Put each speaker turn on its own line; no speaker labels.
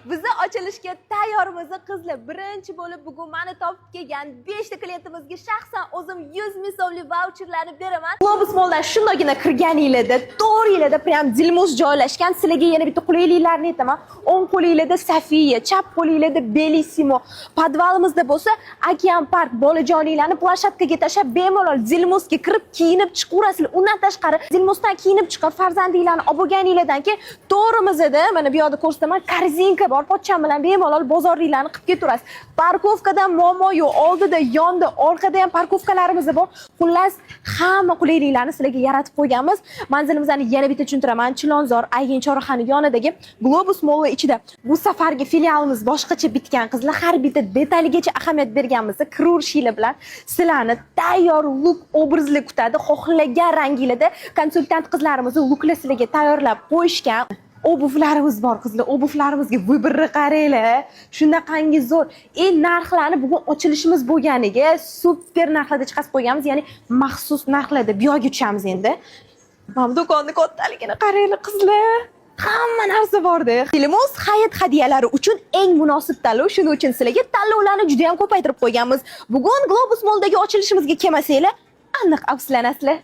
Bizni ochilishga tayyormiz qizlar. Birinchi bo'lib bugun meni topib kelgan 5 ta klientimizga shaxsan o'zim 100 ming so'mlik vaucherlarni beraman. Globus Malldan shundagina kirganinglarda, to'g'ringlarda prям dilmuz joylashgan. Sizlarga yana bitta qulayliklarni aytaman. O'ng qo'linglarda Safiya, chap qo'linglarda Bellissimo. Podvalimizda bo'lsa Okean Park bolajoninglarni plashatkaga tashlab bemalol dilmuzga kirib kiyinib chiqaverasizlar. Undan tashqari dilmuzdan kiyinib chiqib farzandinglarni olib bo'lganinglardan keyin to'g'rimizda mana bu yoqda ko'rsataman, korzinka bor, pochcham bilan bemalol bozorliklarni qilib ketaverasiz. Parkovkadan muammo yo'q. Oldida, yonda, orqada ham parkovkalarimiz bor. Xullas, hamma qulayliklarni sizlarga yaratib qo'yganmiz. Manzilimizni yana bitta tushuntiraman. Chilonzor, Aygin chorrahani yonidagi Globus Mall ichida. Bu safargi filialimiz boshqacha bitgan qizlar, har bitta detaligacha ahamiyat berganmiz. Kirurishinglar bilan sizlarni tayyor look obrazli kutadi. Xohlagan ranginglarda konsultant qizlarimizni luklar sizlarga tayyorlab qo'yishgan. Obuvlarimiz bor qizlar, obuvlarimizga vibirni qaranglar. Shunaqangi zo'r. Narxlarni bugun ochilishimiz bo'lganiga super narxlarda chiqarib qo'yganmiz, ya'ni maxsus narxlarda bu yo'lga tushamiz endi. Mana do'konni kattaligini qaranglar qizlar. Hamma narsa borda. Dilmuz hayit hadyalari uchun eng munosib tanlov. Shuning uchun sizlarga tanlovlarni juda ham ko'paytirib qo'yganmiz. Bugun Globus Malldagi ochilishimizga kelmasanglar, aniq afsuslanasizlar.